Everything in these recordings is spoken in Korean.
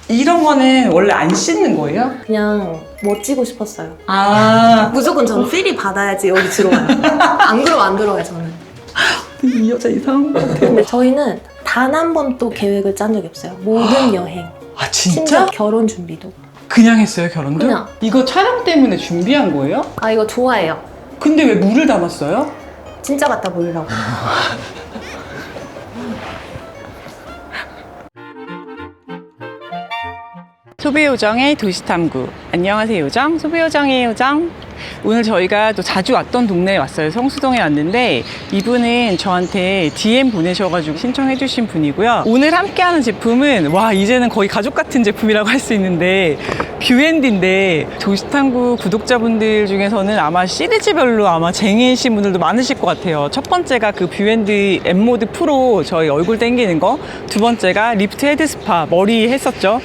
이런 거는 원래 안 씻는 거예요? 그냥 멋지고 싶었어요. 아, 무조건 저는 필이 받아야지 여기 들어와요. 안 그러면 안 들어와요, 저는. 이 여자 이상한 것 같아요. 근데 저희는 단 한 번도 계획을 짠 적이 없어요. 모든 여행. 아, 심지어 진짜? 결혼 준비도. 그냥 했어요, 결혼도? 그냥. 이거 촬영 때문에 준비한 거예요? 아, 이거 좋아해요. 근데 왜 물을 담았어요? 진짜 같다 보이려고. 소비요정의 도시탐구. 안녕하세요, 요정. 소비요정의 요정. 오늘 저희가 또 자주 왔던 동네에 왔어요. 성수동에 왔는데 이분은 저한테 DM 보내셔가지고 신청해주신 분이고요. 오늘 함께하는 제품은 와, 이제는 거의 가족 같은 제품이라고 할 수 있는데 뷰앤디인데 도시탐구 구독자분들 중에서는 아마 시리즈별로 아마 쟁이신 분들도 많으실 것 같아요. 첫 번째가 그 뷰앤디 M모드 프로 저희 얼굴 당기는 거, 두 번째가 리프트 헤드 스파 머리 했었죠.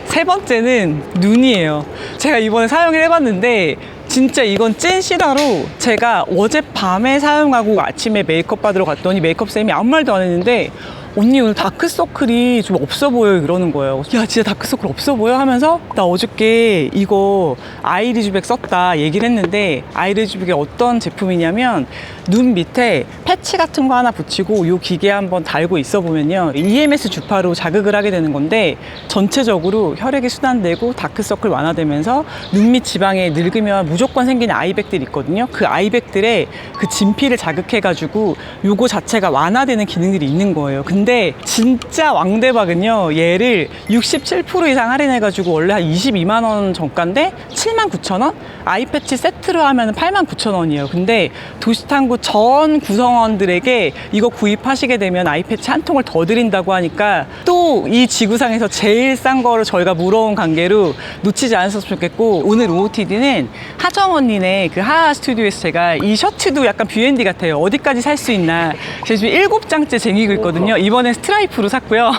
세 번째는 눈이에요. 제가 이번에 사용을 해봤는데 진짜 이건 찐 실화로 제가 어젯밤에 사용하고 아침에 메이크업 받으러 갔더니 메이크업쌤이 아무 말도 안 했는데 언니 오늘 다크서클이 좀 없어 보여 이러는 거예요. 야, 진짜 다크서클 없어 보여? 하면서 나 어저께 이거 아이리즈백 썼다 얘기를 했는데 아이리즈백이 어떤 제품이냐면 눈 밑에 패치 같은 거 하나 붙이고 이 기계 한번 달고 있어 보면요 EMS 주파로 자극을 하게 되는 건데 전체적으로 혈액이 순환되고 다크서클 완화되면서 눈 밑 지방에 늙으면 무조건 생기는 아이백들이 있거든요. 그 아이백들의 그 진피를 자극해가지고 요거 자체가 완화되는 기능들이 있는 거예요. 근데 진짜 왕대박은요, 얘를 67% 이상 할인해가지고 원래 한 22만 원 정가인데 79,000원? 아이패치 세트로 하면 89,000원이에요. 근데 도시탐구 전 구성원들에게 이거 구입하시게 되면 아이패치 한 통을 더 드린다고 하니까 또 이 지구상에서 제일 싼 거를 저희가 물어온 관계로 놓치지 않았으면 좋겠고, 오늘 OOTD는 하정 언니네 그 하하 스튜디오에서 제가 이 셔츠도 약간 뷰앤디 같아요. 어디까지 살 수 있나. 제가 지금 7장째 쟁이고 있거든요. 이번엔 스트라이프로 샀고요.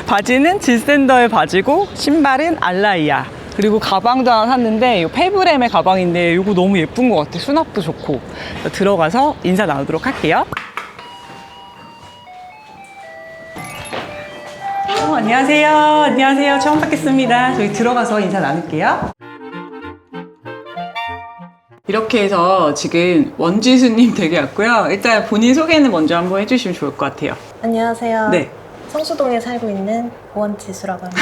바지는 질샌더의 바지고 신발은 알라이아. 그리고 가방도 하나 샀는데 이 페브렘의 가방인데 이거 너무 예쁜 것 같아. 수납도 좋고. 들어가서 인사 나누도록 할게요. 안녕하세요. 안녕하세요. 처음 뵙겠습니다. 저희 들어가서 인사 나눌게요. 이렇게 해서 지금 원지수님 댁에 왔고요. 일단 본인 소개는 먼저 한번 해주시면 좋을 것 같아요. 안녕하세요. 네. 성수동에 살고 있는 원지수라고 합니다.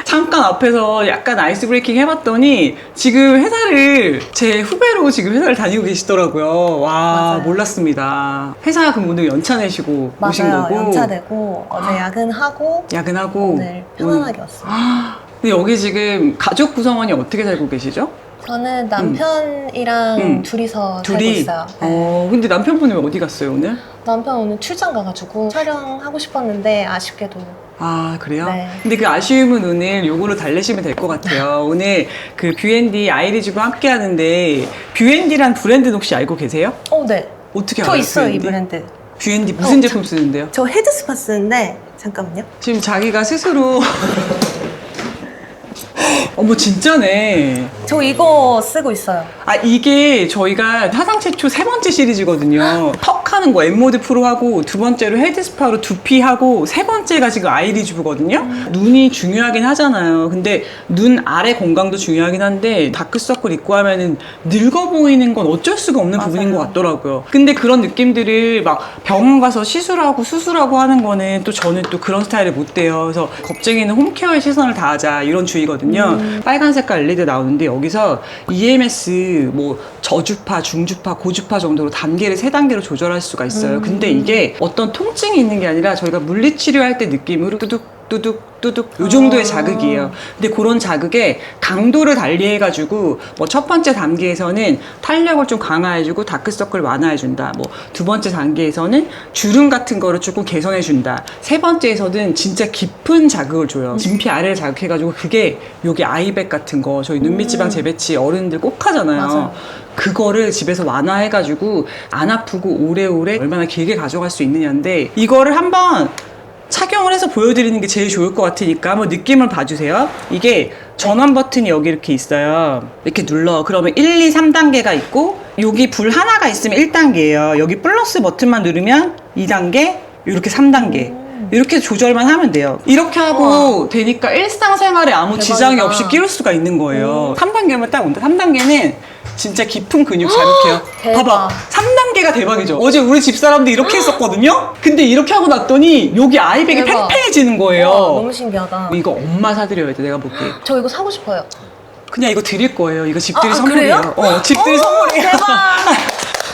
잠깐 앞에서 약간 아이스 브레이킹 해봤더니 지금 회사를 제 후배로 지금 회사를 다니고 계시더라고요. 와, 맞아요. 몰랐습니다. 회사 그럼 오늘 연차 내시고 오신 맞아요. 거고. 연차 내고 어제 야근하고 야근하고. 오늘 편안하게 왔어요. 근데 여기 지금 가족 구성원이 어떻게 살고 계시죠? 저는 남편이랑 둘이서 살고 있어요. 네. 근데 남편분은 어디 갔어요 오늘? 남편 오늘 출장 가가지고 촬영하고 싶었는데 아쉽게도. 아, 그래요? 네. 근데 그 아쉬움은 오늘 요거로 달래시면 될 것 같아요. 오늘 그 뷰앤디 아이리즈와 함께 하는데 뷰앤디란 브랜드는 혹시 알고 계세요? 네. 어떻게 저 알아요? 있어요, 이 뷰앤디? 브랜드. 뷰앤디 무슨 제품 쓰는데요? 저 헤드스파 쓰는데 잠깐만요. 지금 자기가 스스로 어머, 진짜네. 저 이거 쓰고 있어요. 아, 이게 저희가 사상 최초 세 번째 시리즈거든요. 턱 하는 거 M모드 프로 하고, 두 번째로 헤드스파로 두피 하고, 세 번째가 지금 아이리즈거든요. 눈이 중요하긴 하잖아요. 근데 눈 아래 건강도 중요하긴 한데 다크서클 있고 하면은 늙어 보이는 건 어쩔 수가 없는 맞아요. 부분인 것 같더라고요. 근데 그런 느낌들을 막 병원 가서 시술하고 수술하고 하는 거는 또 저는 또 그런 스타일을 못 돼요. 그래서 겁쟁이는 홈케어에 최선을 다하자 이런 주의거든요. 빨간 색깔 LED 나오는데 여기서 EMS 뭐 저주파, 중주파, 고주파 정도로 단계를 3단계로 조절할 수가 있어요. 근데 이게 어떤 통증이 있는 게 아니라 저희가 물리치료할 때 느낌으로 뚜둑 요 정도의 자극이에요. 근데 그런 자극에 강도를 달리 해가지고 뭐 첫 번째 단계에서는 탄력을 좀 강화해주고 다크서클 완화해준다. 뭐 두 번째 단계에서는 주름 같은 거를 조금 개선해준다. 세 번째에서는 진짜 깊은 자극을 줘요. 진피 아래를 자극해가지고 그게 여기 아이백 같은 거 저희 눈밑 지방 재배치 어른들 꼭 하잖아요. 맞아요. 그거를 집에서 완화해가지고 안 아프고 오래오래 얼마나 길게 가져갈 수 있느냐인데 이거를 한번 착용을 해서 보여드리는 게 제일 좋을 것 같으니까 한번 느낌을 봐주세요. 이게 전원 버튼이 여기 이렇게 있어요. 이렇게 눌러. 그러면 1, 2, 3단계가 있고 여기 불 하나가 있으면 1단계예요. 여기 플러스 버튼만 누르면 2단계, 이렇게 3단계. 이렇게 조절만 하면 돼요. 이렇게 하고 되니까 일상생활에 아무 대박이다. 지장이 없이 끼울 수가 있는 거예요. 3단계면 딱 온다. 3단계는 진짜 깊은 근육 자극해요. 대박. 봐봐. 3단계가 대박이죠. 어제 우리 집사람도 이렇게 했었거든요. 근데 이렇게 하고 났더니 여기 아이백이 대박. 팽팽해지는 거예요. 와, 너무 신기하다. 이거 엄마 사드려야 돼. 내가 볼게. 저 이거 사고 싶어요. 그냥 이거 드릴 거예요. 이거 집들이 아, 선물이에요. 그래요? 집들이 선물이에요. 대박.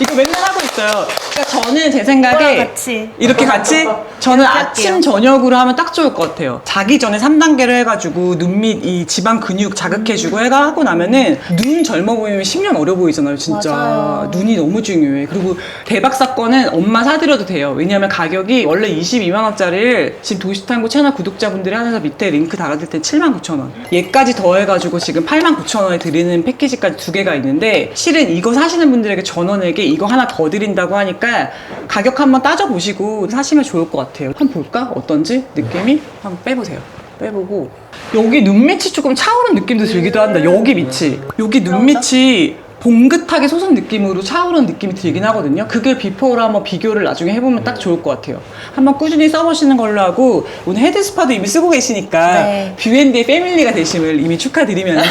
이거 맨날 하고 있어요. 그러니까 저는 제 생각에 이거랑 같이. 이렇게 같이 저는 이렇게 아침 할게요. 저녁으로 하면 딱 좋을 것 같아요. 자기 전에 3단계를 해가지고 눈 밑 이 지방 근육 자극해주고 해가 하고 나면은 눈 젊어 보이면 10년 어려 보이잖아요. 진짜 맞아요. 눈이 너무 중요해. 그리고 대박 사건은 엄마 사드려도 돼요. 왜냐하면 가격이 원래 22만 원짜리를 지금 도시탐구 채널 구독자분들이 하셔서 밑에 링크 달아둘 때 79,000원. 얘까지 더해가지고 지금 89,000원에 드리는 패키지까지 두 개가 있는데 실은 이거 사시는 분들에게 전원에게 이거 하나 더 드린다고 하니까 가격 한번 따져보시고 사시면 좋을 것 같아요. 한번 볼까? 어떤지? 느낌이? 한번 빼보세요. 빼보고 여기 눈밑이 조금 차오른 느낌도 들기도 한다. 여기 밑이. 여기 눈밑이 봉긋하게 솟은 느낌으로 차오른 느낌이 들긴 하거든요. 그게 비포로 한번 비교를 나중에 해보면 딱 좋을 것 같아요. 한번 꾸준히 써보시는 걸로 하고 오늘 헤드스파도 이미 쓰고 계시니까 네. 뷰앤디의 패밀리가 되심을 이미 축하드리면서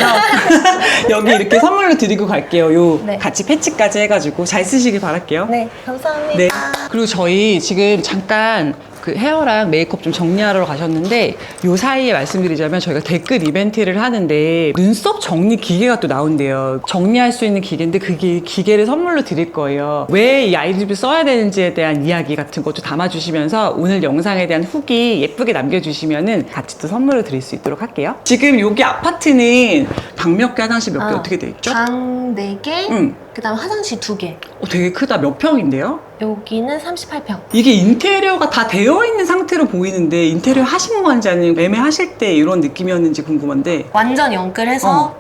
여기 이렇게 선물로 드리고 갈게요. 요 네. 같이 패치까지 해가지고 잘 쓰시길 바랄게요. 네, 감사합니다. 네. 그리고 저희 지금 잠깐 그 헤어랑 메이크업 좀 정리하러 가셨는데 요 사이에 말씀드리자면 저희가 댓글 이벤트를 하는데 눈썹 정리 기계가 또 나온대요. 정리할 수 있는 기계인데 그게 기계를 선물로 드릴 거예요. 왜 이 아이드립을 써야 되는지에 대한 이야기 같은 것도 담아주시면서 오늘 영상에 대한 후기 예쁘게 남겨주시면은 같이 또 선물로 드릴 수 있도록 할게요. 지금 여기 아파트는 방 몇 개, 화장실 몇 개 어떻게 돼 있죠? 방 4개, 응. 그다음 화장실 2개. 되게 크다. 몇 평인데요? 여기는 38평. 이게 인테리어가 다 되어 있는 상태로 보이는데 인테리어 하신 건지 아니면 매매하실 때 이런 느낌이었는지 궁금한데 완전 연끌해서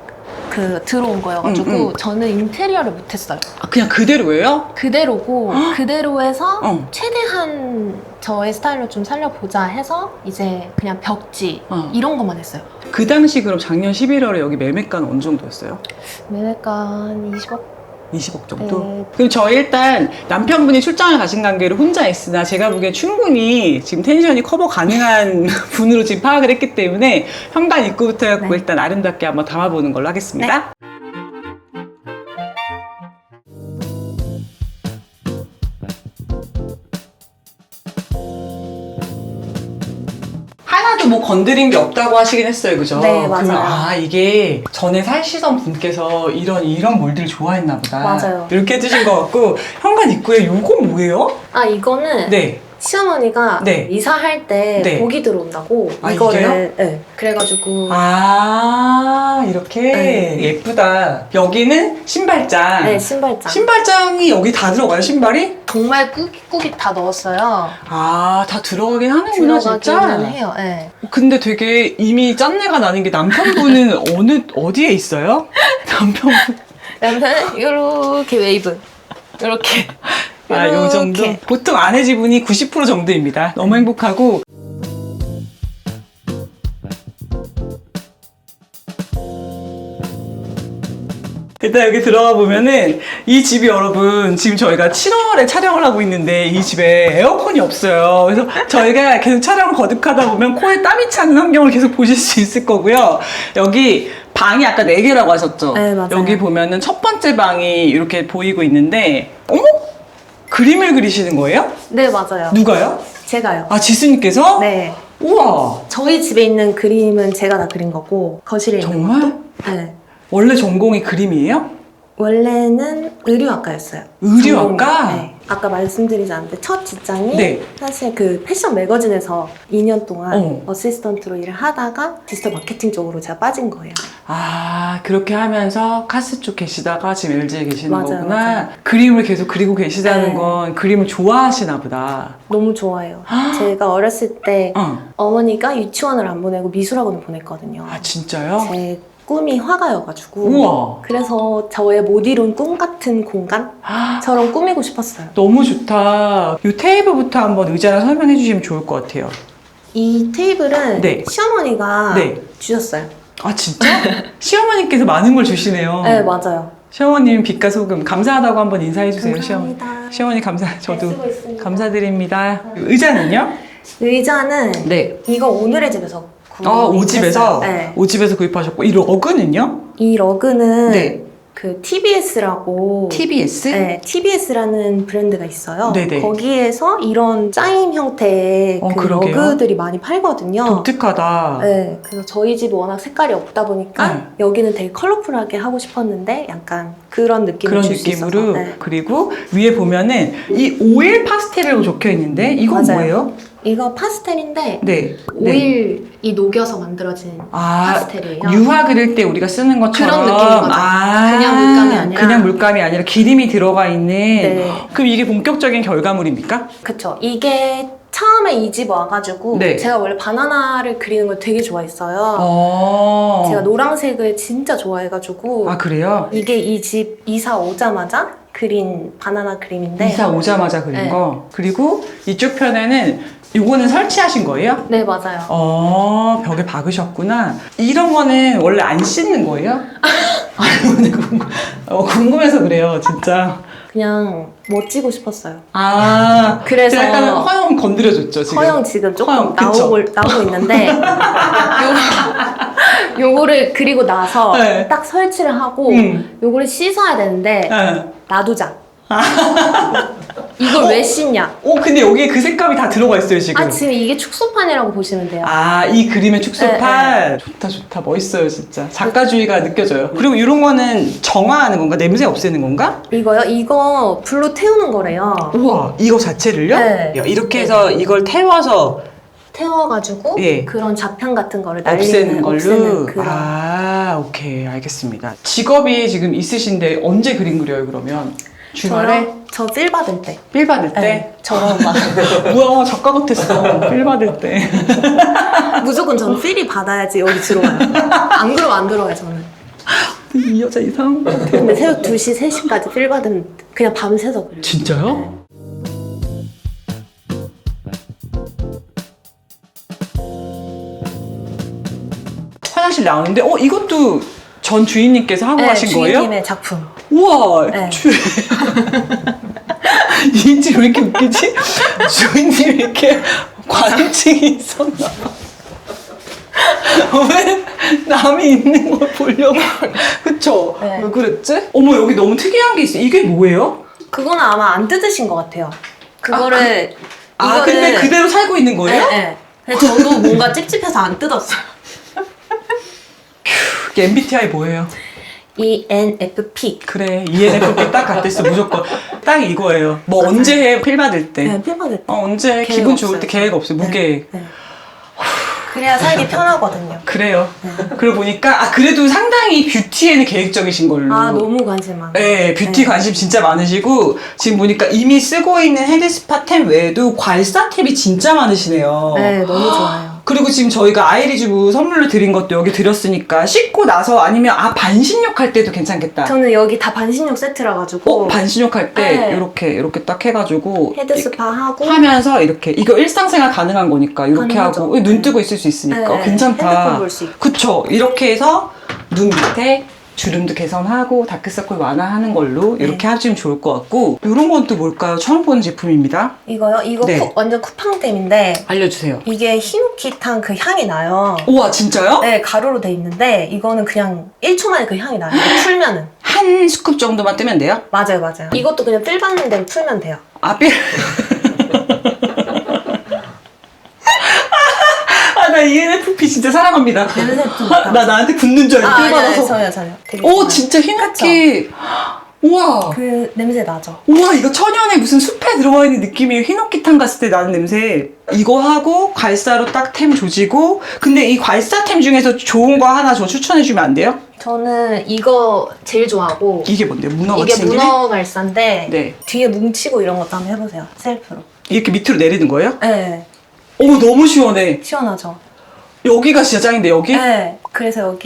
그 들어온 거여가지고 응. 저는 인테리어를 못했어요. 그냥 그대로예요? 그대로고 그대로 해서 최대한 저의 스타일로 좀 살려보자 해서 이제 그냥 벽지 이런 것만 했어요. 그 당시 그럼 작년 11월에 여기 매매가는 어느 정도였어요? 매매가 한 20억? 20억 정도? 네. 그럼 저희 일단 남편분이 출장을 가신 관계로 혼자 있으나 제가 보기엔 충분히 지금 텐션이 커버 가능한 분으로 지금 파악을 했기 때문에 현관 입구부터 해갖고 네. 일단 아름답게 한번 담아보는 걸로 하겠습니다. 하나도 뭐 건드린 게 없다고 하시긴 했어요, 그죠? 네, 맞아요. 그러면 이게 전에 사시던 분께서 이런 몰드를 좋아했나 보다. 맞아요. 이렇게 해주신 것 같고 현관 입구에 요거 뭐예요? 아, 이거는 네. 시어머니가 네. 이사할 때 네. 고기 들어온다고 아, 이거를 이게요? 네. 그래가지고 이렇게 네. 예쁘다. 여기는 신발장. 네, 신발장 신발장이 여기 다 들어가요, 신발이? 정말 꾸깃꾸깃 다 넣었어요. 다 들어가긴 하는구나, 진짜. 들어가기는 해요. 네. 근데 되게 이미 짠내가 나는 게 남편분은 어디에 있어요? 남편은 이렇게 웨이브 이렇게 요 정도? 이렇게. 보통 아내 지분이 90% 정도입니다. 너무 행복하고. 일단 여기 들어가 보면은 이 집이 여러분 지금 저희가 7월에 촬영을 하고 있는데 이 집에 에어컨이 없어요. 그래서 저희가 계속 촬영을 거듭하다 보면 코에 땀이 차는 환경을 계속 보실 수 있을 거고요. 여기 방이 아까 4개라고 하셨죠? 네, 맞아요. 여기 보면은 첫 번째 방이 이렇게 보이고 있는데 어머? 그림을 그리시는 거예요? 네, 맞아요. 누가요? 제가요. 지수님께서? 네. 우와. 저희 집에 있는 그림은 제가 다 그린 거고 거실에 있는 정말? 것도 네. 원래 전공이 그림이에요? 원래는 의류학과였어요. 의류학과? 전공이. 네. 아까 말씀드리지 않는데 첫 직장이 네. 사실 그 패션 매거진에서 2년 동안 어. 어시스턴트로 일을 하다가 디지털 마케팅 쪽으로 제가 빠진 거예요. 그렇게 하면서 카스 쪽 계시다가 지금 LG에 계시는 맞아요, 거구나. 맞아요. 그림을 계속 그리고 계시다는 네. 건 그림을 좋아하시나 보다. 너무 좋아요. 제가 어렸을 때 어머니가 유치원을 안 보내고 미술학원을 보냈거든요. 진짜요? 제 꿈이 화가여가지고 우와. 그래서 저의 못 이룬 꿈 같은 공간처럼 꾸미고 싶었어요. 너무 좋다. 이 테이블부터 한번 의자랑 설명해 주시면 좋을 것 같아요. 이 테이블은 네. 시어머니가 네. 주셨어요. 진짜? 시어머니께서 많은 걸 주시네요. 네, 맞아요. 시어머님 빛과 소금 감사하다고 한번 인사해 주세요. 감사합니다. 시어머니 감사. 저도 잘 쓰고 있습니다. 감사드립니다. 의자는요? 의자는 네. 이거 오늘의 집에서 오집에서? 네. 오집에서 구입하셨고, 이 러그는요? 이 러그는 네. 그 TBS라고 TBS? 네, TBS라는 브랜드가 있어요. 네네. 거기에서 이런 짜임 형태의 그 그러게요. 러그들이 많이 팔거든요. 독특하다. 네, 그래서 저희 집이 워낙 색깔이 없다 보니까 네. 여기는 되게 컬러풀하게 하고 싶었는데 약간 그런 느낌을 그런 줄 수 있어서. 느낌으로. 네. 그리고 위에 보면은 이 오일 파스텔이라고 적혀 있는데, 이건 맞아요. 뭐예요? 이거 파스텔인데 네. 오일이 녹여서 만들어진 파스텔이에요. 유화 그릴 때 우리가 쓰는 것처럼. 그런 느낌인 거죠. 그냥 물감이 아니라. 그냥 물감이 아니라 기름이 들어가 있는. 네. 그럼 이게 본격적인 결과물입니까? 그쵸. 이게 처음에 이 집 와가지고 네. 제가 원래 바나나를 그리는 걸 되게 좋아했어요. 제가 노란색을 진짜 좋아해가지고 아, 그래요? 이게 이 집 이사 오자마자 그린 바나나 그림인데 이사 오자마자 그린 네. 거. 그리고 이쪽 편에는 요거는 설치하신 거예요? 네, 맞아요. 벽에 박으셨구나. 이런 거는 원래 안 씻는 거예요? 아니, 오늘 궁금해서 그래요, 진짜. 그냥 멋지고 싶었어요. 그래서 그래서 약간 허영 건드려줬죠, 지금. 허영 지금 조금 허영, 그쵸? 나오고 있는데 요거를 그리고 나서 네. 딱 설치를 하고 요거를 씻어야 되는데 네. 놔두자. 이걸 왜 씻냐? 근데 여기에 그 색감이 다 들어가 있어요, 지금. 지금 이게 축소판이라고 보시면 돼요. 이 그림의 축소판. 네, 좋다, 멋있어요, 진짜. 작가주의가 느껴져요. 그리고 이런 거는 정화하는 건가? 냄새 없애는 건가? 이거요? 이거 불로 태우는 거래요. 우와, 이거 자체를요? 네. 이렇게 해서 이걸 태워서 태워가지고 예. 그런 잡향 같은 거를 없애는 걸로? 없애는 그런. 오케이, 알겠습니다. 직업이 지금 있으신데 언제 그림 그려요, 그러면? 주말에? 저 필 받을 때. 필 받을 때? 네, 저런 막 뭐야, 작가 같았어. 필 받을 때. 무조건 저는 필이 받아야지 여기 들어와요. 안 그러면 안 들어와요 저는. 이 여자 이상한 것 같아. 근데 새벽 2시, 3시까지 필 받으면 그냥 밤새서 그래요. 진짜요? 화장실 나오는데, 이것도 전 주인님께서 하고 가신 거예요? 주인님의 작품. 우와! 네. 이 집 왜 이렇게 웃기지? 주인님이 이렇게 관음증이 있었나 봐. 왜 남이 있는 걸 보려고. 그쵸? 네. 왜 그랬지? 어머, 여기 너무 특이한 게 있어. 이게 뭐예요? 그거는 아마 안 뜯으신 것 같아요. 그거를 근데 그대로 살고 있는 거예요? 네. 근데 저도 뭔가 찝찝해서 안 뜯었어요. 그게 MBTI 뭐예요? ENFP. 그래, ENFP 딱 같았어, 무조건. 딱 이거예요. 뭐 맞아요. 언제 해? 필 받을 때. 네, 필 받을 때. 언제 해? 계획 기분 좋을 없어요. 때 계획 없어요. 무계획. 네. 그래야 살기 편하거든요. 그래요. 그러고 보니까 그래도 상당히 뷰티에는 계획적이신 걸로. 너무 관심 많아요. 네, 뷰티 관심 진짜 많으시고 지금 보니까 이미 쓰고 있는 헤드스파템 외에도 괄사템이 진짜 많으시네요. 네, 너무 좋아요. 그리고 지금 저희가 아이리주부 선물로 드린 것도 여기 드렸으니까 씻고 나서 아니면 반신욕 할 때도 괜찮겠다. 저는 여기 다 반신욕 세트라 가지고 반신욕 할 때 네. 이렇게 딱 해가지고 헤드스파 하고 하면서 이렇게 이거 일상생활 가능한 거니까 이렇게 가능하죠. 하고 눈 뜨고 있을 수 있으니까 네, 괜찮다. 핸드폰 볼 수 있고. 그쵸. 이렇게 해서 눈 밑에 주름도 개선하고 다크서클 완화하는 걸로 이렇게 하시면 좋을 것 같고 이런 건 또 뭘까요? 처음 보는 제품입니다. 이거요? 이거 네. 완전 쿠팡템인데 알려주세요. 이게 히노키탕 그 향이 나요. 우와, 진짜요? 네, 가루로 돼 있는데 이거는 그냥 1초 만에 그 향이 나요. 이거 풀면은. 한 스쿱 정도만 뜨면 돼요? 맞아요. 이것도 그냥 필 받는 대로 풀면 돼요. 삘. 나 ENFP 진짜 사랑합니다. 냄새 좀 나 나한테 굳는 줄 알고 삘 받아서. 전혀. 되게 오, 좋아요. 진짜 히노키. 우와. 그 냄새 나죠? 우와, 이거 천연의 무슨 숲에 들어와 있는 느낌이에요. 히노키탕 갔을 때 나는 냄새. 이거 하고 괄사로 딱 템 조지고. 근데 이 괄사템 중에서 좋은 거 하나 저 추천해주면 안 돼요? 저는 이거 제일 좋아하고 이게 뭔데요? 문어가 이게 생기네? 문어 발사인데 네. 뒤에 뭉치고 이런 것도 한번 해보세요. 셀프로. 이렇게 밑으로 내리는 거예요? 네. 오, 너무 시원해. 시원하죠? 여기가 진짜 짱인데, 여기? 네. 그래서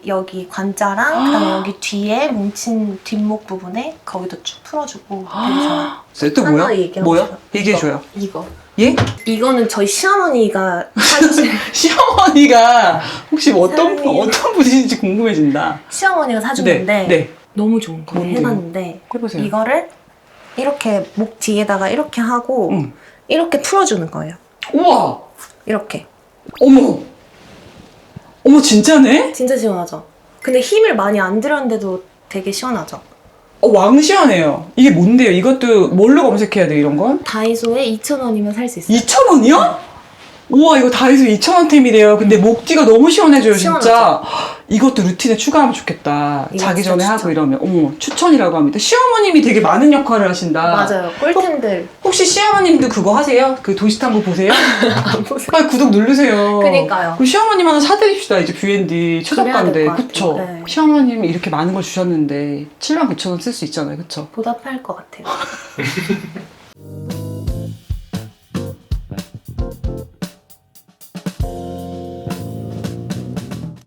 여기 관자랑 그다음에 여기 뒤에 뭉친 뒷목 부분에 거기도 쭉 풀어주고 되게 좋아요. 또 뭐야? 하나 얘기하고 뭐야? 싶어요. 얘기해줘요. 이거. 예? 이거는 저희 시어머니가 사주신 시어머니가 혹시 어떤 사랑해요. 분이신지 궁금해진다. 시어머니가 사준 건데 네. 너무 좋은 거 뭔데요? 해봤는데 해보세요. 이거를 이렇게 목 뒤에다가 이렇게 하고 응. 이렇게 풀어주는 거예요. 우와! 이렇게. 어머! 어머, 진짜네? 진짜 시원하죠? 근데 힘을 많이 안 들였는데도 되게 시원하죠? 왕 시원해요. 이게 뭔데요? 이것도 뭘로 검색해야 돼, 이런 건? 다이소에 2,000원이면 살 수 있어요. 2,000원이요? 우와, 이거 다이소 2,000원템이래요. 근데 목뒤가 너무 시원해져요, 진짜. 시원하죠? 이것도 루틴에 추가하면 좋겠다. 이거 자기 진짜 전에 하고 추천. 이러면. 어머, 추천이라고 합니다. 시어머님이 되게 많은 역할을 하신다. 맞아요. 꿀템들. 혹시 시어머님도 그거 하세요? 그 도시탐구 보세요? 빨리 구독 누르세요. 그니까요. 그럼 시어머님 하나 사드립시다. 이제 B&D 최저가인데. 그래야 될것 그쵸? 같아요. 네. 시어머님이 이렇게 많은 걸 주셨는데 79,000원 쓸 수 있잖아요. 그쵸? 보답할 것 같아요.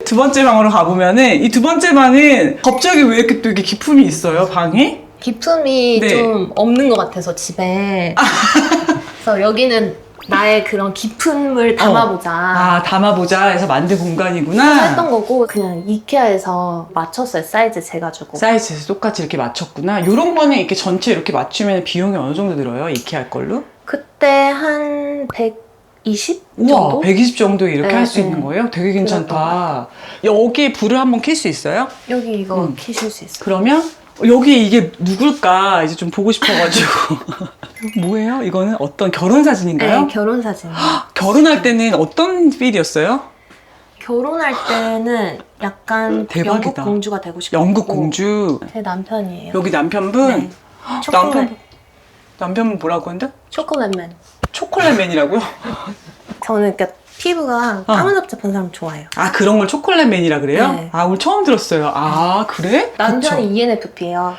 두 번째 방으로 가보면은 이 두 번째 방은 갑자기 왜 이렇게 또 이게 기품이 있어요, 방에? 기품이 네. 좀 없는 것 같아서 집에. 그래서 여기는 나의 그런 기품을 담아보자. 아, 담아보자 해서 만든 공간이구나. 했던 거고 그냥 이케아에서 맞췄어요. 사이즈 재가지고. 사이즈에서 똑같이 이렇게 맞췄구나. 이런 거는 이렇게 전체 이렇게 맞추면 비용이 어느 정도 들어요? 이케아 걸로? 그때 한 120 우와, 정도? 120 정도 이렇게 네, 할 수 네. 있는 거예요? 되게 그랬던 것 괜찮다. 여기에 불을 한번 켤 수 있어요? 여기 이거 음. 키실 수 있어요. 그러면 여기 이게 누굴까 이제 좀 보고 싶어가지고. 뭐예요? 이거는 어떤 결혼 사진인가요? 네, 결혼 사진. 결혼할 때는 어떤 필이었어요? 결혼할 때는 약간 대박이다. 영국 공주가 되고 싶었고. 영국 공주. 제 남편이에요. 여기 남편분? 네. 초콜릿. 남편분 뭐라고 한다? 초콜릿맨. 초콜릿맨이라고요? 저는 그러니까 피부가 까무잡잡한 사람 좋아해요. 아, 그런 걸 초콜릿맨이라 그래요? 네. 아, 오늘 처음 들었어요. 아, 그래? 남편이 ENFP예요.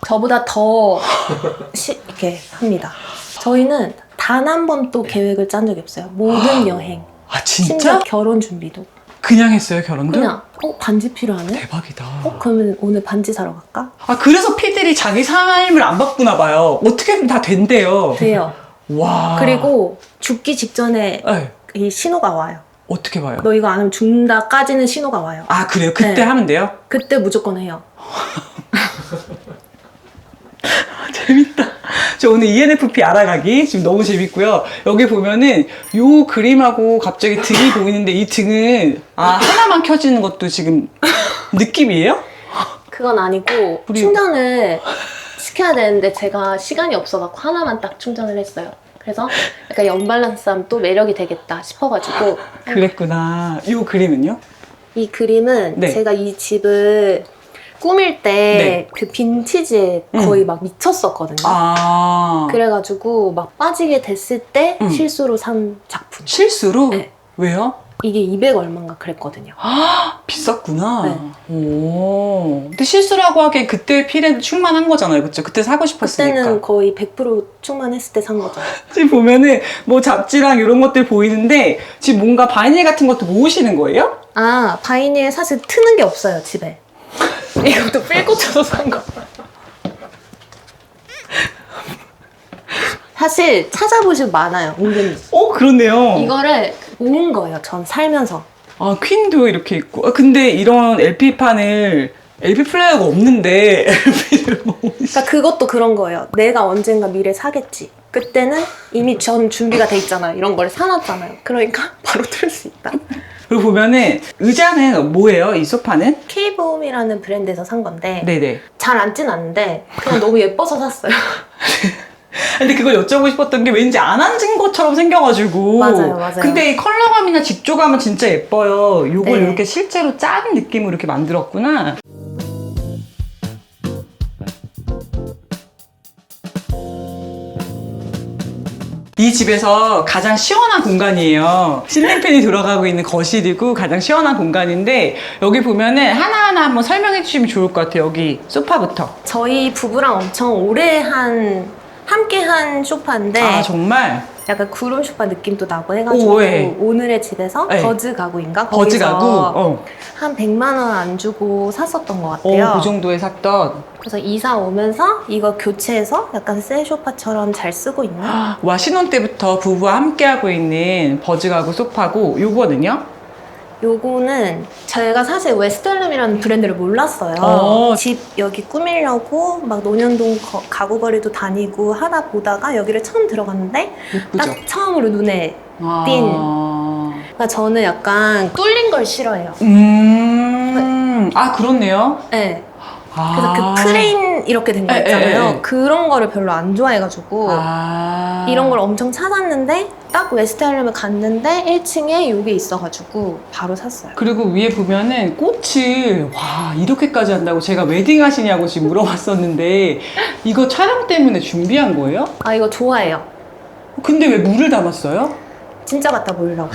저보다 더 이렇게 합니다. 저희는 단 한 번도 계획을 짠 적이 없어요. 모든 여행. 아, 심지어 진짜? 결혼 준비도. 그냥 했어요, 결혼도? 그냥 반지 필요하네? 대박이다. 그러면 오늘 반지 사러 갈까? 아, 그래서 피들이 자기 삶을 안 바꾸나 봐요. 어떻게든 다 된대요. 돼요. 와. 그리고 죽기 직전에 네. 이 신호가 와요. 어떻게 봐요? 너 이거 안 하면 죽는다까지는 신호가 와요. 아, 그래요? 그때 네. 하면 돼요? 그때 무조건 해요. 재밌다. 저 오늘 ENFP 알아가기 지금 너무 재밌고요. 여기 보면은 요 그림하고 갑자기 등이 보이는데 이 등은 하나만 켜지는 것도 지금 느낌이에요? 그건 아니고 우리- 충전을 시켜야 되는데 제가 시간이 없어갖고 하나만 딱 충전을 했어요. 그래서 약간 연발란스하면 또 매력이 되겠다 싶어가지고 그랬구나. 요 그림은요? 이 그림은 네. 제가 이 집을 꾸밀 때 그 빈티지에 거의 막 미쳤었거든요. 아. 그래가지고 막 빠지게 됐을 때 음. 실수로 산 작품. 실수로? 네. 왜요? 이게 200 얼마인가 그랬거든요. 비쌌구나. 네. 오. 근데 실수라고 하기엔 그때 필에 충만한 거잖아요. 그쵸? 그때 사고 싶었으니까. 그때는 거의 100% 충만했을 때 산 거죠. 지금 보면은 뭐 잡지랑 이런 것들 보이는데 지금 뭔가 바이닐 같은 것도 모으시는 거예요? 아, 바이닐 사실 트는 게 없어요, 집에. 이것도 필 꽂혀서 산 거. 사실 찾아보시면 많아요, 은근히. 그렇네요. 이거를 모은 거예요, 전 살면서. 아, 퀸도 이렇게 있고. 아, 근데 이런 LP판을 LP 플레이어가 없는데 LP를 모으시. 그러니까 그것도 그런 거예요. 내가 언젠가 미래 사겠지. 그때는 이미 전 준비가 돼 있잖아요. 이런 걸 사놨잖아요. 그러니까 바로 틀 수 있다. 그리고 보면은 의자는 뭐예요? 이 소파는? K보험이라는 브랜드에서 산 건데 네네. 잘 앉진 않는데 그냥 너무 예뻐서 샀어요. 근데 그걸 여쭤보고 싶었던 게 왠지 안 앉은 것처럼 생겨가지고. 맞아요, 맞아요. 근데 이 컬러감이나 직조감은 진짜 예뻐요. 요걸 네. 이렇게 실제로 짠 느낌으로 이렇게 만들었구나. 이 집에서 가장 시원한 공간이에요. 실링팬이 들어가고 있는 거실이고 가장 시원한 공간인데 여기 보면은 하나하나 한번 설명해 주시면 좋을 것 같아요. 여기 소파부터. 저희 부부랑 엄청 오래 함께 한 소파인데 아, 정말? 약간 구름 소파 느낌도 나고 해가지고 오, 네. 오늘의 집에서 네. 버즈 가구인가? 버즈 거기서 가구? 한 100만 원 안 주고 샀었던 것 같아요. 그 정도에 샀던. 그래서 이사 오면서 이거 교체해서 약간 새 소파처럼 잘 쓰고 있는? 와, 신혼 때부터 부부와 함께하고 있는 버즈 가구 소파고 요거는요? 요거는 저희가 사실 웨스텔룸이라는 브랜드를 몰랐어요. 집 여기 꾸미려고 막 논현동 가구거리도 다니고 하다 보다가 여기를 처음 들어갔는데 예쁘죠? 딱 처음으로 눈에 그러니까 저는 약간 뚫린 걸 싫어해요. 아, 그렇네요. 네. 아. 그래서 그 프레임 이렇게 된 거 있잖아요. 그런 거를 별로 안 좋아해가지고 이런 걸 엄청 찾았는데 딱 웨스트할렘을 갔는데 1층에 이게 있어가지고 바로 샀어요. 그리고 위에 보면은 꽃을 와 이렇게까지 한다고 제가 웨딩 하시냐고 지금 물어봤었는데 이거 촬영 때문에 준비한 거예요? 아 이거 좋아해요. 근데 왜 물을 담았어요? 진짜 같다 보이려고.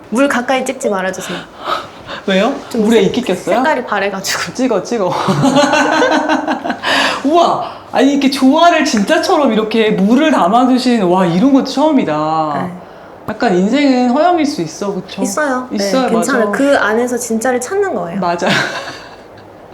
물 가까이 찍지 말아주세요. 왜요? 좀 물에 이끼 꼈어요? 색깔이 바래가지고. 찍어. 우와, 아니 이렇게 조화를 진짜처럼 이렇게 물을 담아두신 와 이런 것도 처음이다. 네. 약간 인생은 허영일 수 있어, 그쵸? 있어요. 있어요, 네, 괜찮아요. 맞아. 그 안에서 진짜를 찾는 거예요. 맞아.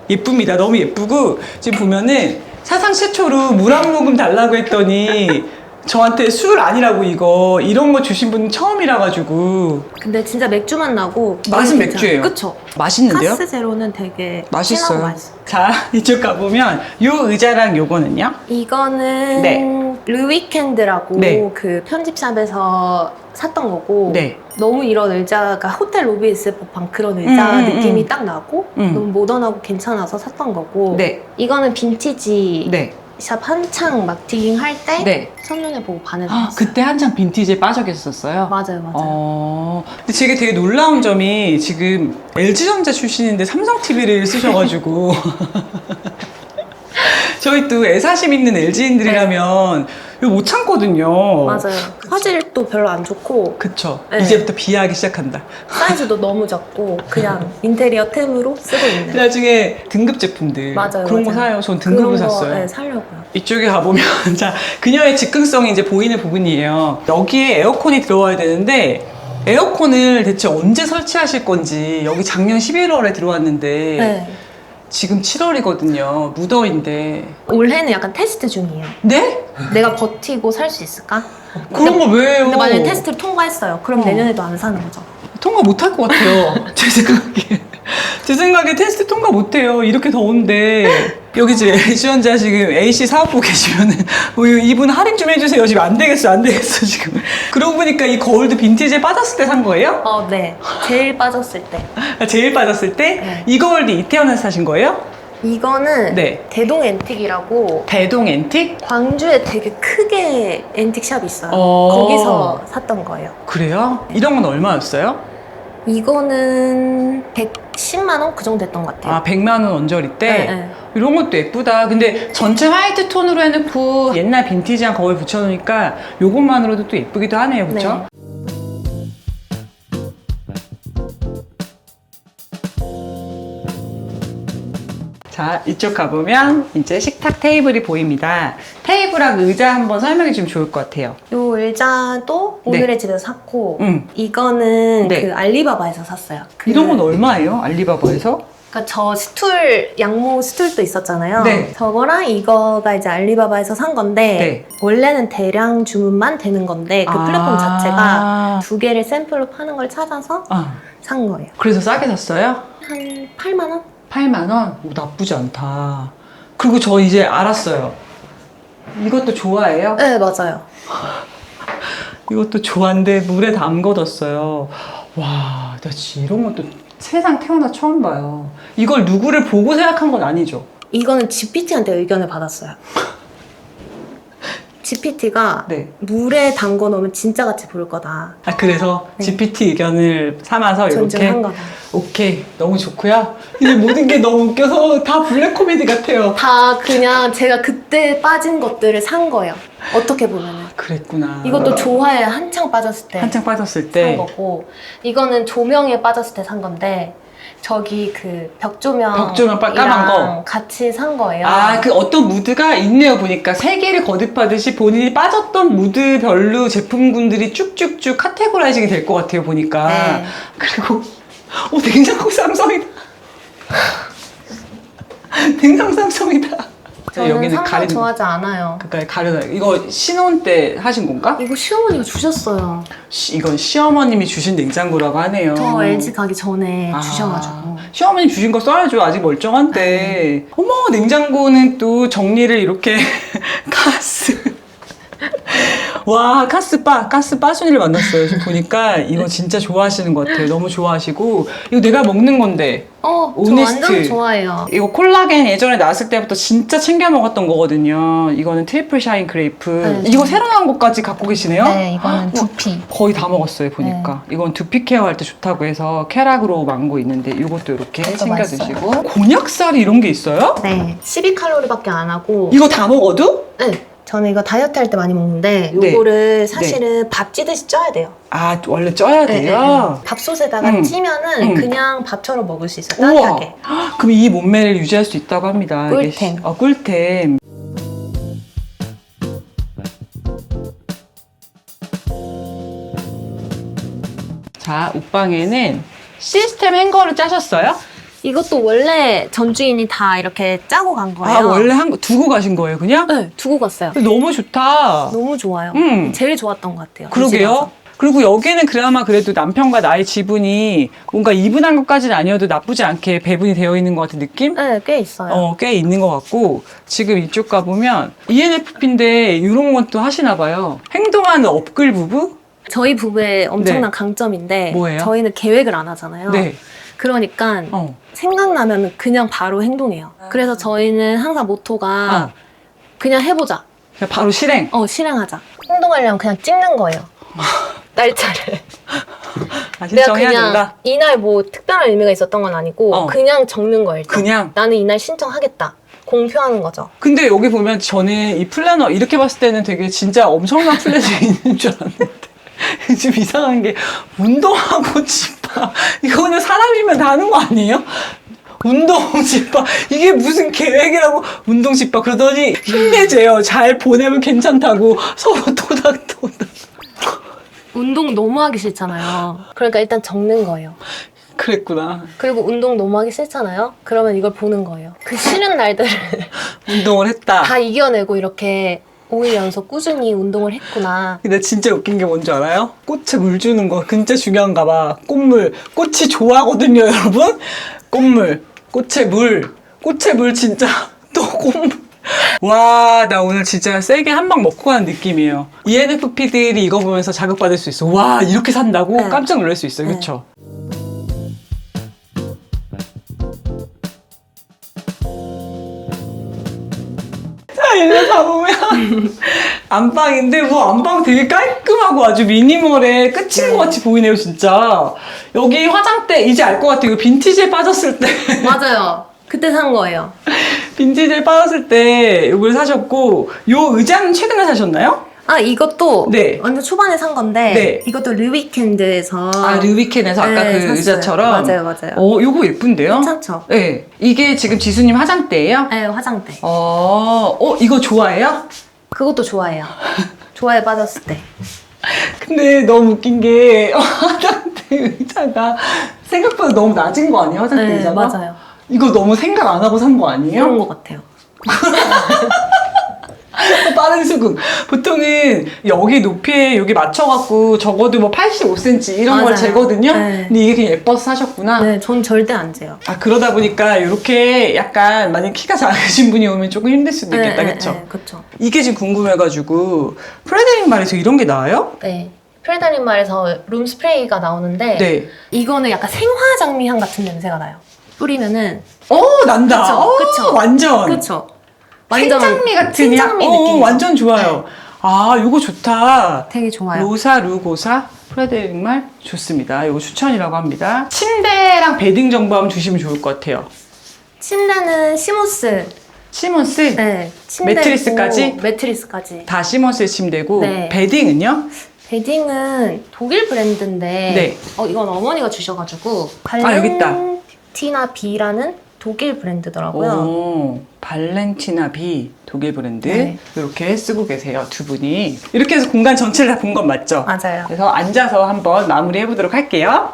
예쁩니다. 너무 예쁘고 지금 보면은 사상 최초로 물 한 모금 달라고 했더니 저한테 술 아니라고 이런 거 주신 분은 처음이라 가지고. 근데 진짜 맥주만 나고 맛은 되게 맥주예요. 그쵸? 맛있는데요? 카스 제로는 되게 맛있어요. 진하고 맛있어요. 자, 이쪽 가보면 요 의자랑 요거는요? 이거는 네. 르위켄드라고 네. 그 편집샵에서 샀던 거고 네. 너무 이런 의자가 호텔 로비에 있을 법한 그런 의자 느낌이 딱 나고 너무 모던하고 괜찮아서 샀던 거고 네. 이거는 빈티지 네. 샵 한창 막 디깅 할 때 네. 첫눈에 보고 반해서 아, 샀어요. 그때 한창 빈티지에 빠져 계셨었어요? 맞아요. 근데 되게 놀라운 점이 지금 LG전자 출신인데 삼성TV를 쓰셔가지고 저희 또 애사심 있는 LG인들이라면 이거 못 참거든요. 맞아요. 화질도 별로 안 좋고 그쵸. 네. 이제부터 비하하기 시작한다. 사이즈도 너무 작고 그냥 인테리어 템으로 쓰고 있는. 나중에 등급 제품들 맞아요. 그런 거 사요. 전 등급을 그런 거, 샀어요. 네, 사려고요. 이쪽에 가보면 자 그녀의 즉흥성이 이제 보이는 부분이에요. 여기에 에어컨이 들어와야 되는데 에어컨을 대체 언제 설치하실 건지 여기 작년 11월에 들어왔는데 네. 지금 7월이거든요. 무더위인데. 올해는 약간 테스트 중이에요. 네? 내가 버티고 살 수 있을까? 그런 거 왜요? 근데 만약에 테스트를 통과했어요. 그럼 내년에도 안 사는 거죠. 통과 못 할 것 같아요. 제 생각에. 제 생각에 테스트 통과 못 해요. 이렇게 더운데. 여기 지금 LG전자 지금 AC 사업부 계시면은 이분 할인 좀 해주세요. 지금 안 되겠어 지금. 그러고 보니까 이 거울도 빈티지에 빠졌을 때 산 거예요? 네. 제일 빠졌을 때. 제일 빠졌을 때? 네. 이 거울도 이태원에서 사신 거예요? 이거는 네. 대동 앤틱이라고 대동 앤틱? 광주에 되게 크게 앤틱 샵이 있어요. 어. 거기서 샀던 거예요. 그래요? 이런 건 얼마였어요? 이거는 110만 원 그 정도 됐던 것 같아요. 100만 원 언저리 때? 네, 네. 이런 것도 예쁘다. 근데 전체 화이트 톤으로 해놓고 옛날 빈티지한 거울 붙여놓으니까 요것만으로도 또 예쁘기도 하네요. 그쵸? 네. 자, 이쪽 가보면 이제 식탁 테이블이 보입니다. 테이블하고 의자 한번 설명해 주면 좋을 것 같아요. 요 의자도 네. 오늘의 집에서 샀고 네. 이거는 그 알리바바에서 샀어요. 이런 건 얼마예요? 알리바바에서? 그러니까 저 스툴, 양모 스툴도 있었잖아요. 네. 저거랑 이거가 이제 알리바바에서 산 건데 네. 원래는 대량 주문만 되는 건데 그 플랫폼 자체가 두 개를 샘플로 파는 걸 찾아서 산 거예요. 그래서 싸게 샀어요? 한 8만 원? 8만 원? 오, 나쁘지 않다. 그리고 저 이제 알았어요. 이것도 좋아해요? 네, 맞아요. 이것도 좋아한데 물에 담궈뒀어요. 와, 나 진짜 이런 것도 세상 태어나 처음 봐요. 이걸 누구를 보고 생각한 건 아니죠? 이거는 GPT한테 의견을 받았어요. GPT가 네. 물에 담궈 놓으면 진짜 같이 보일 거다. 그래서 네. GPT 의견을 삼아서 이렇게? 존중한 거다. 오케이, 너무 좋고요. 이제 모든 게 너무 웃겨서 다 블랙 코미디 같아요. 다 그냥 제가 그때 빠진 것들을 산 거예요. 어떻게 보면은. 그랬구나. 이것도 조화에 한창 빠졌을 때 한창 빠졌을 산 때. 거고, 이거는 조명에 빠졌을 때 산 건데 저기 그 벽조명 까만 거 같이 산 거예요. 그 어떤 무드가 있네요. 보니까 세계를 거듭하듯이 본인이 빠졌던 무드별로 제품군들이 쭉쭉쭉 카테고라이징이 될 것 같아요. 보니까. 네. 그리고 냉장고 삼성이다. 냉장고 삼성이다. 저는 삼성 좋아하지 않아요. 그러니까 가려놔. 이거 신혼 때 하신 건가? 이거 시어머니가 주셨어요. 이건 시어머님이 주신 냉장고라고 하네요. 저 LG 가기 전에 주셔가지고. 시어머님 주신 거 써야죠. 아직 멀쩡한데. 어머, 냉장고는 또 정리를 이렇게 가스. 와, 가스빠순이를 만났어요. 지금 보니까 이거 진짜 좋아하시는 것 같아요. 너무 좋아하시고. 이거 내가 먹는 건데. 저 오네스트. 완전 좋아해요. 이거 콜라겐 예전에 나왔을 때부터 진짜 챙겨 먹었던 거거든요. 이거는 트리플 샤인 그레이프. 네, 이거 새로 나온 것까지 갖고 계시네요? 네, 이거는 두피. 거의 다 먹었어요, 보니까. 이건 두피 케어할 때 좋다고 해서 캐락으로 망고 있는데 이것도 이렇게 이거 챙겨 맛있어요. 드시고. 곤약살이 이런 게 있어요? 네, 12칼로리밖에 안 하고. 이거 다 먹어도? 네, 저는 이거 다이어트 할 때 많이 먹는데 네. 요거를 사실은 밥 찌듯이 쪄야 돼요. 아, 원래 쪄야 돼요? 밥솥에다가 찌면은 음. 그냥 밥처럼 먹을 수 있어요. 우와. 따뜻하게. 그럼 이 몸매를 유지할 수 있다고 합니다. 이게 꿀템. 꿀템. 자, 옷방에는 시스템 행거를 짜셨어요? 이것도 원래 전 주인이 다 이렇게 짜고 간 거예요. 아, 원래 두고 가신 거예요, 그냥? 네, 두고 갔어요. 너무 좋다. 너무 좋아요. 음. 제일 좋았던 것 같아요. 이 그러게요. 집에서. 그리고 여기는 그나마 그래도 남편과 나의 지분이 뭔가 이분한 것까지는 아니어도 나쁘지 않게 배분이 되어 있는 것 같은 느낌? 네, 꽤 있어요. 꽤 있는 것 같고, 지금 이쪽 가보면 ENFP인데 이런 것도 하시나 봐요. 행동하는 업글 부부? 저희 부부의 엄청난 네. 강점인데 뭐예요? 저희는 계획을 안 하잖아요. 네. 그러니까 어. 생각나면 그냥 바로 행동해요. 그래서 저희는 항상 모토가 그냥 해보자. 그냥 바로 실행. 실행하자. 행동하려면 그냥 찍는 거예요. 날짜를. 아, 내가 신청해야 그냥 된다. 이날 뭐 특별한 의미가 있었던 건 아니고 그냥 적는 거예요. 일단. 그냥. 나는 이날 신청하겠다. 공표하는 거죠. 근데 여기 보면 저는 이 플래너 이렇게 봤을 때는 되게 진짜 엄청난 플래너 있는 줄 알았는데 좀 이상한 게 운동하고 집밥 이거는 사람이면 다 하는 거 아니에요? 운동 집밥 이게 무슨 계획이라고 운동 집밥 그러더니 힘내세요. 잘 보내면 괜찮다고 서로 토닥토닥. 운동 너무 하기 싫잖아요. 그러니까 일단 적는 거예요. 그랬구나. 그리고 운동 너무 하기 싫잖아요. 그러면 이걸 보는 거예요. 그 싫은 날들을 운동을 했다. 다 이겨내고 이렇게 5일 연속 꾸준히 운동을 했구나. 근데 진짜 웃긴 게 뭔지 알아요? 꽃에 물 주는 거 진짜 중요한가 봐. 꽃물. 꽃이 좋아하거든요, 여러분. 꽃물. 꽃에 물 진짜 또 꽃물. 와, 나 오늘 진짜 세게 한 방 먹고 가는 느낌이에요. ENFP들이 이거 보면서 자극받을 수 있어. 와, 이렇게 산다고? 네. 깜짝 놀랄 수 있어요. 네. 그쵸? 자, 이제 가보면 안방인데 뭐 안방 되게 깔끔하고 아주 미니멀에 끝인 것 같이 보이네요, 진짜. 여기 화장대 이제 알 것 같아요. 이거 빈티지에 빠졌을 때 맞아요. 그때 산 거예요. 빈티지에 빠졌을 때 이걸 사셨고 요 의자는 최근에 사셨나요? 이것도 네. 완전 초반에 산 건데 네. 이것도 르위켄드에서 르위켄에서 아까 그 샀어요. 의자처럼 맞아요. 요거 예쁜데요? 괜찮죠? 네. 이게 지금 지수님 화장대예요? 네, 화장대. 이거 좋아해요? 그것도 좋아해요. 좋아해 빠졌을 때. 근데 너무 웃긴 게 화장대 의자가 생각보다 너무 낮은 거 아니에요? 화장대 네, 의자가? 맞아요. 이거 너무 생각 안 하고 산 거 아니에요? 그런 것 같아요. 빠른 수긍. 보통은 여기 높이에 여기 맞춰갖고 적어도 뭐 85cm 이런 걸 맞아요. 재거든요. 네. 근데 이게 그냥 예뻐서 사셨구나. 네, 전 절대 안 재요. 그러다 보니까 이렇게 약간 만약 키가 작으신 분이 오면 조금 힘들 수도 있겠다, 그쵸? 네, 그쵸. 이게 지금 궁금해가지고 프레데릭 말에서 이런 게 나와요? 네. 프레다린 말에서 룸 스프레이가 나오는데 네. 이거는 약간 생화 장미향 같은 냄새가 나요. 뿌리면은 난다. 그쵸? 완전. 그쵸? 생장미 같은 생장미 느낌. 완전 좋아요. 요거 좋다. 되게 좋아요. 로사 루고사 프레데릭 말 좋습니다. 이거 추천이라고 합니다. 침대랑 베딩 정보 한번 주시면 좋을 것 같아요. 침대는 시모스. 시몬스? 네. 침대 매트리스까지? 있고, 매트리스까지. 다 시몬스의 침대고 네. 베딩은요? 베딩은 독일 브랜드인데 네. 이건 어머니가 주셔가지고 여기 있다. 발렌티나 B라는 독일 브랜드더라고요. 오, 발렌티나 비 독일 브랜드 네. 이렇게 쓰고 계세요, 두 분이. 이렇게 해서 공간 전체를 다 본 건 맞죠? 맞아요. 그래서 앉아서 한번 마무리해 보도록 할게요.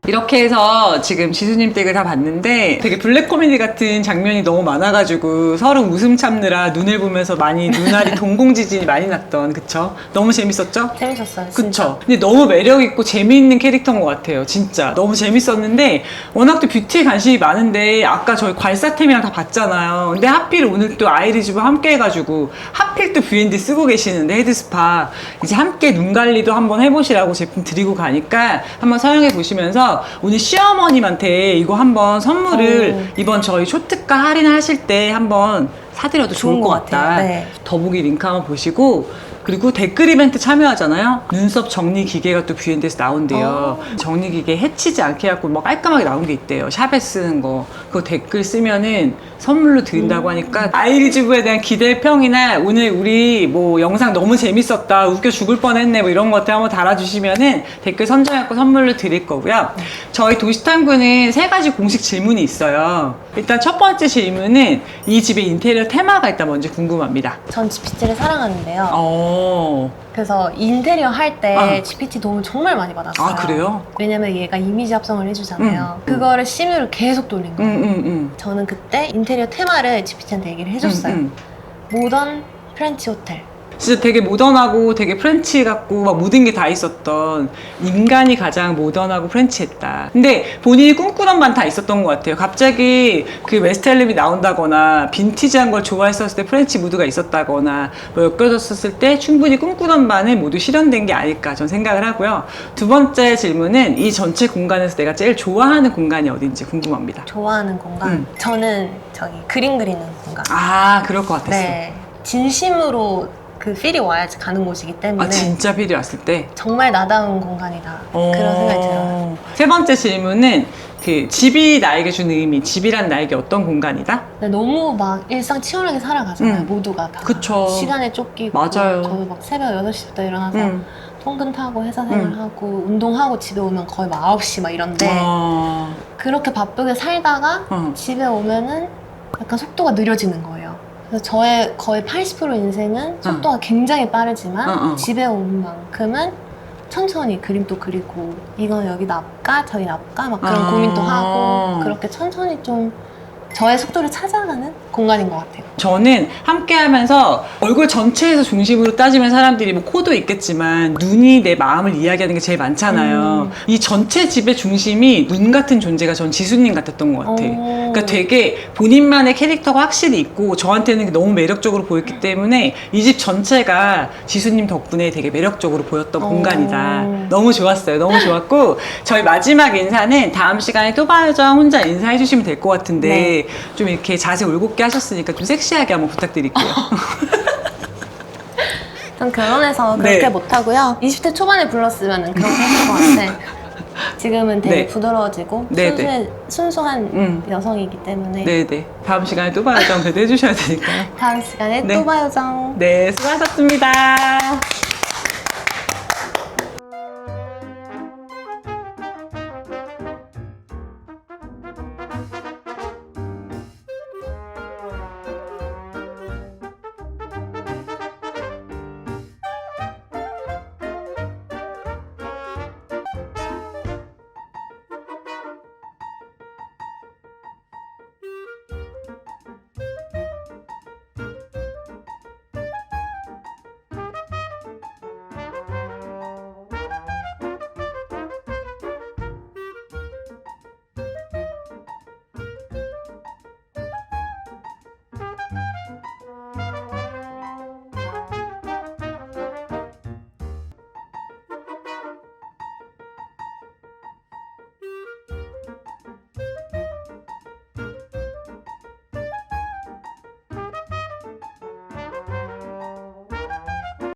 이렇게 해서 지금 지수님 댁을 다 봤는데 되게 블랙 코미디 같은 장면이 너무 많아가지고 서로 웃음 참느라 눈을 보면서 많이 눈알이 동공지진이 많이 났던, 그쵸? 너무 재밌었죠? 재밌었어요. 그쵸? 진짜. 근데 너무 매력있고 재미있는 캐릭터인 것 같아요. 진짜 너무 재밌었는데 워낙 또 뷰티에 관심이 많은데 아까 저희 괄사템이랑 다 봤잖아요. 근데 하필 오늘 또 아이리즈와 함께 해가지고 하필 또 뷰앤디 쓰고 계시는데 헤드스파 이제 함께 눈 관리도 한번 해보시라고 제품 드리고 가니까 한번 사용해 보시면서 오늘 시어머님한테 이거 한번 선물을 이번 저희 초특가 할인하실 때 한번 사드려도 좋을 것 같다. 네. 더보기 링크 한번 보시고, 그리고 댓글 이벤트 참여하잖아요. 눈썹 정리 기계가 또 뷰앤디에서 나온대요. 정리 기계 해치지 않게 해갖고 막 깔끔하게 나온 게 있대요. 샵에 쓰는 거. 그거 댓글 쓰면은 선물로 드린다고 하니까 아이리즈부에 대한 기대평이나 오늘 우리 뭐 영상 너무 재밌었다, 웃겨 죽을 뻔했네, 뭐 이런 것들 한번 달아주시면은 댓글 선정해갖고 선물로 드릴 거고요. 저희 도시탐구는 3가지 공식 질문이 있어요. 일단 첫 번째 질문은 이 집의 인테리어 테마가 일단 뭔지 궁금합니다. 전 GPT를 사랑하는데요. 어. 그래서 인테리어 할 때 아. GPT 도움을 정말 많이 받았어요. 아, 그래요? 왜냐면 얘가 이미지 합성을 해주잖아요. 그거를 심의를 계속 돌린 거예요. 저는 그때 인테리어 테마를 GPT한테 얘기를 해줬어요. 모던 프렌치 호텔. 진짜 되게 모던하고 되게 프렌치 같고 막 모든 게 다 있었던, 인간이 가장 모던하고 프렌치했다. 근데 본인이 꿈꾸던 반 다 있었던 것 같아요. 갑자기 그 웨스트 앨럼이 나온다거나 빈티지한 걸 좋아했었을 때 프렌치 무드가 있었다거나 뭐 엮여졌었을 때 충분히 꿈꾸던 반은 모두 실현된 게 아닐까 전 생각을 하고요. 두 번째 질문은 이 전체 공간에서 내가 제일 좋아하는 공간이 어딘지 궁금합니다. 좋아하는 공간. 저는 저기 그림 그리는 공간. 아, 그럴 것 같았어. 네. 진심으로 그 필이 와야지 가는 곳이기 때문에 아, 진짜 필이 왔을 때? 정말 나다운 공간이다. 그런 생각이 들어요. 세 번째 질문은 그 집이 나에게 주는 의미, 집이란 나에게 어떤 공간이다? 근데 너무 막 일상 치열하게 살아가잖아요. 모두가 다. 그쵸. 시간에 쫓기고. 맞아요. 저도 막 새벽 8시부터 일어나서 통근 타고 회사 생활하고 운동하고 집에 오면 거의 막 9시 막 이런데 그렇게 바쁘게 살다가 집에 오면은 약간 속도가 느려지는 거예요. 그래서 저의 거의 80% 인생은 속도가 굉장히 빠르지만 집에 온 만큼은 천천히 그림도 그리고 이건 여기 납까 저기 납까 막 그런 고민도 하고 그렇게 천천히 좀 저의 속도를 찾아가는 공간인 것 같아요. 저는 함께 하면서 얼굴 전체에서 중심으로 따지면 사람들이 뭐 코도 있겠지만 눈이 내 마음을 이야기하는 게 제일 많잖아요. 이 전체 집의 중심이 눈 같은 존재가 전 지수님 같았던 것 같아. 그러니까 되게 본인만의 캐릭터가 확실히 있고 저한테는 너무 매력적으로 보였기 때문에 이 집 전체가 지수님 덕분에 되게 매력적으로 보였던 공간이다. 너무 좋았어요. 너무 좋았고 저희 마지막 인사는 다음 시간에 또 봐요정 혼자 인사해 주시면 될 것 같은데 네. 좀 이렇게 자세 올곧게 하셨으니까 좀 섹시하게 한번 부탁드릴게요. 전 결혼해서 그렇게 네. 못하고요. 20대 초반에 불렀으면 그렇게 했을 것 같아. 지금은 되게 네. 부드러워지고 네, 순수한 여성이기 때문에 네네. 다음 시간에 또 봐요정 배도 해주셔야 되니까요. 다음 시간에 네. 또 봐요정. 네, 수고하셨습니다.